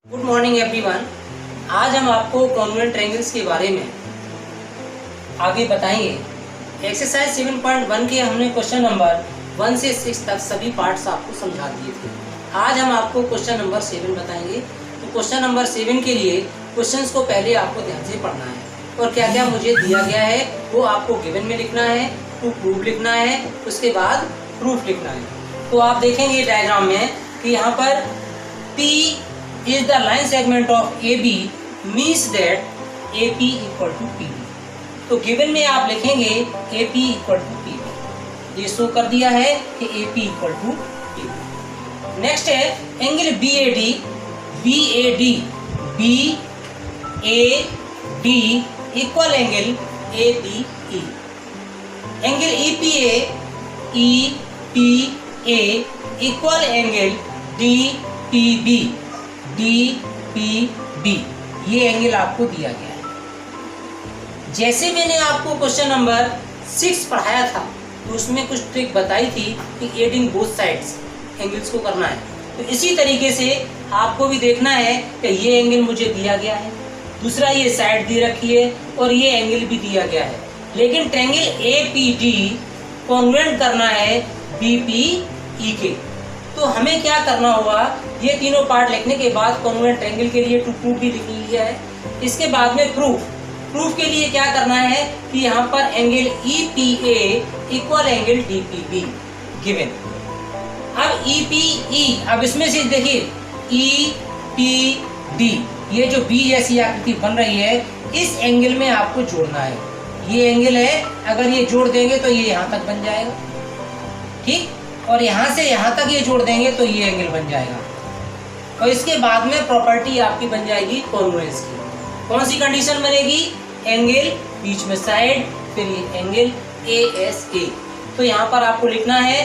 Good morning everyone. आज हम आपको कॉन्वेंट ट्रायंगल्स के बारे में आगे बताएंगे। एक्सरसाइज 7.1 के हमने क्वेश्चन नंबर 1 से 6 तक सभी पार्ट्स आपको समझा दिए थे। आज हम आपको क्वेश्चन नंबर 7 बताएंगे। तो क्वेश्चन नंबर 7 के लिए क्वेश्चंस को पहले आपको ध्यान से पढ़ना है और क्या क्या मुझे दिया गया है वो आपको गिवन में लिखना है, टू प्रूव लिखना है, उसके बाद प्रूफ लिखना है। तो आप देखेंगे डायग्राम में कि यहाँ पर P is the line segment of AB means that AP equal to PB। तो गिवन में आप लिखेंगे AP equal to PB। ये शो कर दिया है कि AP equal to PB। Next है angle BAD equal angle ABE। Angle EPA equal angle DPB। ये एंगल आपको दिया गया है। जैसे मैंने आपको क्वेश्चन नंबर 6 पढ़ाया था तो उसमें कुछ ट्रिक बताई थी कि एडिंग बोथ साइड्स एंगल्स को करना है। तो इसी तरीके से आपको भी देखना है कि ये एंगल मुझे दिया गया है, दूसरा ये साइड दी रखी है और ये एंगल भी दिया गया है, लेकिन ट्रायंगल APD कॉन्वेंट करना है BPE के। तो हमें क्या करना होगा, ये तीनों पार्ट लिखने के बाद कॉन्वेंट ट्रायंगल के लिए टू प्रूफ भी लिख लिया है। इसके बाद में प्रूफ के लिए क्या करना है कि यहाँ पर angle EPA equal angle DPB given. अब EPE, अब इसमें से देखिए EPD, ये जो B जैसी आकृति बन रही है इस एंगल में आपको जोड़ना है। ये एंगल है, अगर ये जोड़ देंगे तो ये यहाँ तक बन जाएगा, ठीक, और यहाँ से यहाँ तक ये जोड़ देंगे तो ये एंगल बन जाएगा। और इसके बाद में प्रॉपर्टी आपकी बन जाएगी कॉन्वेंस की। कौन सी कंडीशन बनेगी, एंगल बीच में साइड, फिर ये एंगल ASA। तो यहाँ पर आपको लिखना है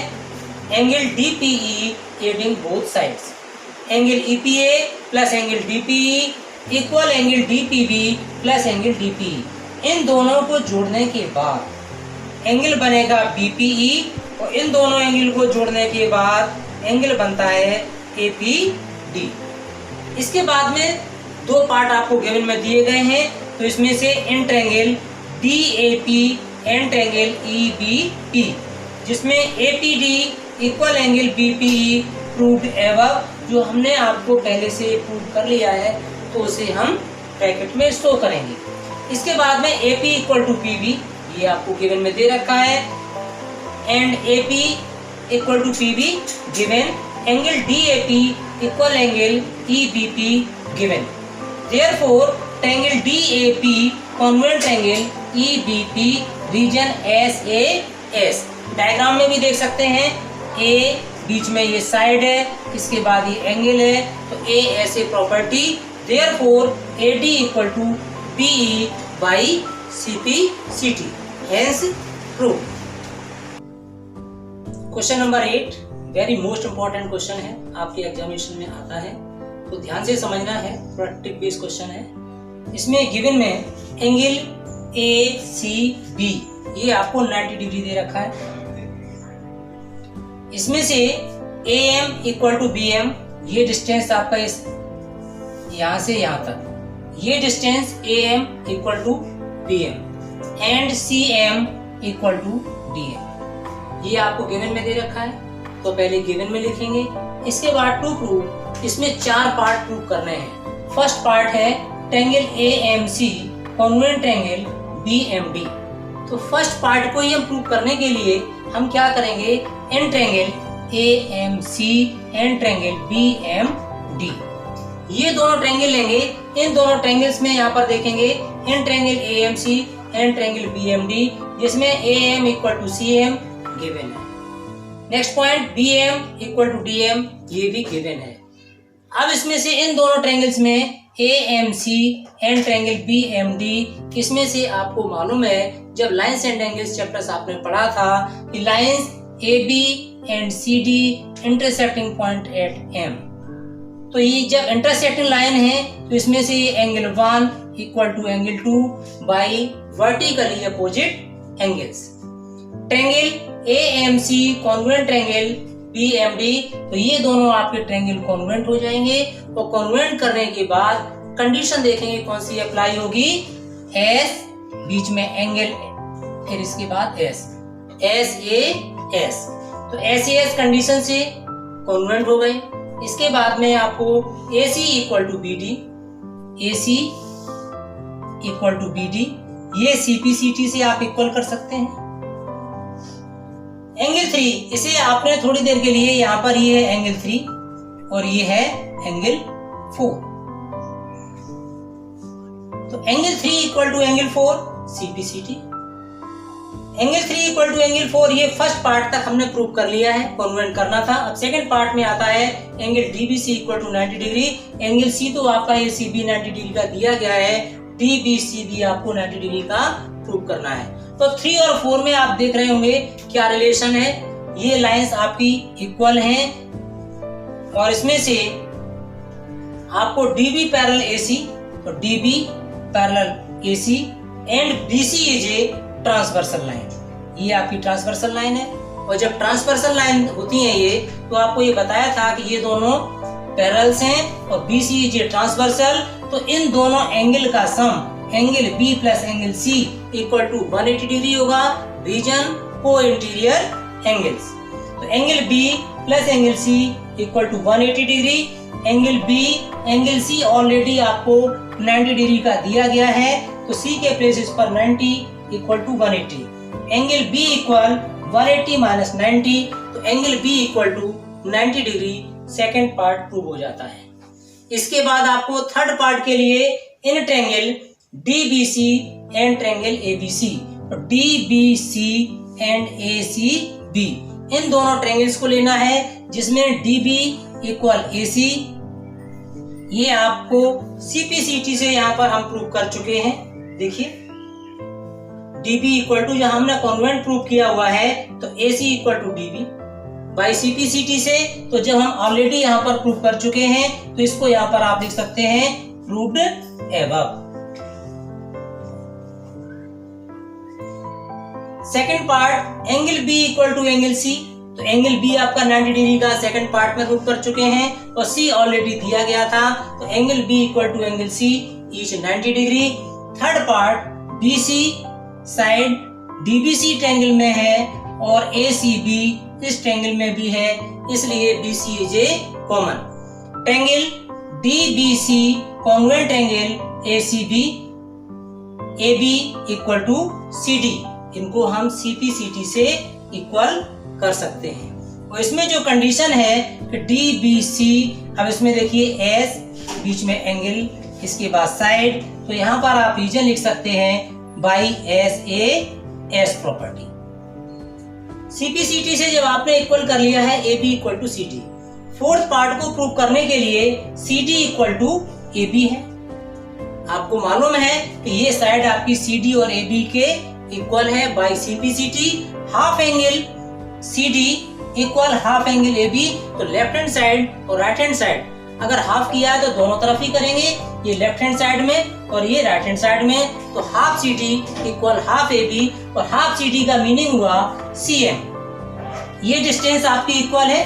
angle DPE adding both sides. Angle EPA plus angle DPE equal angle DPB plus angle DPE। इन दोनों को जोड़ने के बाद एंगल बनेगा BPE और इन दोनों एंगल को जोड़ने के बाद एंगल बनता है APD। इसके बाद में दो पार्ट आपको गिवन में दिए गए हैं, तो इसमें से in triangle DAP and triangle EBP, जिसमें APD equal angle BPE proved above, जो हमने आपको पहले से प्रूव कर लिया है, तो उसे हम ब्रैकेट में स्टोर करेंगे। इसके बाद में AP इक्वल टू PB, ये आपको गिवन में दे रखा है, and AP equal to PB given, angle DAP equal angle EBP given. Therefore triangle DAP congruent angle EBP reason SAS। Diagram में भी देख सकते हैं, A बीच में ये साइड है, इसके बाद ये एंगल है, तो ASA property, therefore AD equal to PE by CPCT, hence prove. Question number 8 very most important question है, आपके एग्जामिनेशन में आता है, तो ध्यान से समझना है, थोड़ा ट्रिक बेस्ड क्वेश्चन है। इसमें गिवन में एंगल ACB ये आपको 90 डिग्री दे रखा है। इसमें से AM इक्वल टू BM, ये डिस्टेंस आपका इस यहाँ से यहाँ तक, ये distance AM equal to BM and CM equal to DM, ये आपको गिवन में दे रखा है। तो पहले गिवन में लिखेंगे, इसके बाद टू प्रूव, इसमें 4 पार्ट प्रूव करने हैं। फर्स्ट पार्ट है triangle AMC congruent triangle BMD। तो फर्स्ट पार्ट को ही हम प्रूव करने के लिए हम क्या करेंगे, इन triangle AMC and triangle BMD, ये दोनों ट्रायंगल लेंगे। इन दोनों ट्रायंगल्स में यहाँ पर देखेंगे इन triangle AMC and triangle BMD, जिसमें AM equal to CM given है। Next point BM equal to DM, ये भी गिवन है। अब इसमें से इन दोनों ट्रायंगल्स में AMC एंड ट्रायंगल BMD, इसमें से आपको मालूम है जब लाइंस एंड एंगल्स चैप्टर्स आपने पढ़ा था कि lines AB and CD intersecting point at M, तो ये जब इंटरसेक्टिंग लाइन है तो इसमें से ये angle 1 equal to angle 2 by vertically opposite angles. Triangle AMC congruent triangle PMD, तो ये दोनों आपके ट्रायंगल कॉन्ग्रुएंट हो जाएंगे। और कॉन्ग्रुएंट करने के बाद कंडीशन देखेंगे कौन सी अप्लाई होगी, S बीच में एंगल, फिर इसके बाद S, SAS, तो SAS कंडीशन से कॉन्ग्रुएंट हो गए। इसके बाद में आपको AC equal to BD, AC equal to BD, ये CPCT से आप इक्वल कर सकते हैं। एंगल 3, इसे आपने थोड़ी देर के लिए यहाँ पर, ये है एंगल 3 और ये है एंगल 4, तो angle 3 equal to angle 4 CPCT। Angle 3 equal to angle 4, ये फर्स्ट पार्ट तक हमने प्रूव कर लिया है, कॉन्ग्रुएंट करना था। अब सेकंड पार्ट में आता है angle DBC equal to 90 degree. Angle C तो आपका ये CB 90 डिग्री का दिया गया है, DBC भी आपको 90 डिग्री का प्रूव करना है। तो 3 और 4 में आप देख रहे होंगे क्या रिलेशन है, ये लाइंस आपकी इक्वल हैं और इसमें से आपको DB पैरेलल AC, तो DB parallel AC and BC is a transversal line, ये आपकी ट्रांसवर्सल लाइन है। और जब ट्रांसवर्सल लाइन होती है ये, तो आपको ये बताया था कि ये दोनों पैरेलल्स हैं और BC इज ए ट्रांसवर्सल, तो इन दोनों एंगल का sum angle B plus angle C equal to 180 degree होगा, रीजन को इंटीरियर एंगल्स। तो angle B plus angle C equal to 180 degree. Angle B angle C already आपको 90 degree का दिया गया है, तो C के प्लेसेस पर 90 equal to 180। Angle B equal 180 minus 90, तो angle B equal to 90 degree second part prove हो जाता है। इसके बाद आपको थर्ड पार्ट के लिए in triangle DBC and triangle ABC, तो DBC एंड ACB, इन दोनों ट्रायंगल्स को लेना है जिसमें DB इक्वल AC, ये आपको CPCT से यहाँ पर हम प्रूव कर चुके हैं। देखिए DB इक्वल टू, जहां हमने कॉन्ग्रुएंट प्रूव किया हुआ है, तो AC equal to DB by CPCT से, तो जब हम ऑलरेडी यहाँ पर प्रूव कर चुके हैं, तो इसको यहाँ पर आप लिख सकते हैं proved above. Second part angle B equal to angle C, तो एंगल B आपका 90 डिग्री का सेकंड पार्ट में प्रूव कर चुके हैं और C ऑलरेडी दिया गया था, तो angle B equal to angle C is 90 degree. Third part BC side DBC triangle में है और ACB इस ट्रायंगल में भी है, इसलिए BC is a common. Triangle DBC congruent triangle ACB, AB equal to CD, इनको हम CPCT से इक्वल कर सकते हैं। और इसमें जो कंडीशन है कि DBC, अब इसमें देखिए S बीच में एंगल, इसके बाद साइड, तो यहाँ पर आप रीजन लिख सकते हैं बाई SAS प्रॉपर्टी। CPCT से जब आपने इक्वल कर लिया है AB equal to CD, fourth part को प्रूव करने के लिए CD इक्वल टू AB है। आपको मालूम है कि ये साइड आपकी CD और AB के इक्वल है by CPCT। Half angle CD equal half angle AB, तो लेफ्ट हैंड साइड और राइट हैंड साइड अगर हाफ किया है तो दोनों तरफ ही करेंगे, ये लेफ्ट हैंड साइड में और ये राइट हैंड साइड में, तो half CD equal half AB, और हाफ CD का मीनिंग हुआ CM। ये डिस्टेंस आपकी इक्वल है,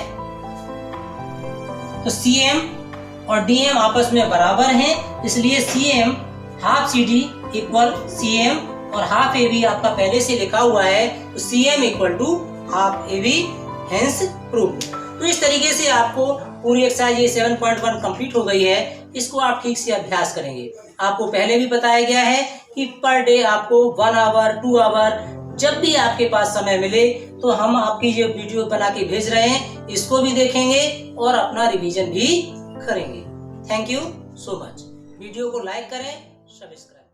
तो CM और DM आपस में बराबर हैं, इसलिए CM half CD equal CM और हाफ AB आपका पहले से लिखा हुआ है, तो CM equal to half AB, hence proved. तो इस तरीके से आपको पूरी एक्सरसाइज ये 7.1 कंप्लीट हो गई है। इसको आप ठीक से अभ्यास करेंगे। आपको पहले भी बताया गया है कि पर डे आपको 1 आवर 2 आवर जब भी आपके पास समय मिले, तो हम आपकी जो वीडियो बना के भेज रहे हैं इसको भी देखेंगे और अपना रिवीजन भी करेंगे। Thank you so much. Video को लाइक करें, सब्सक्राइब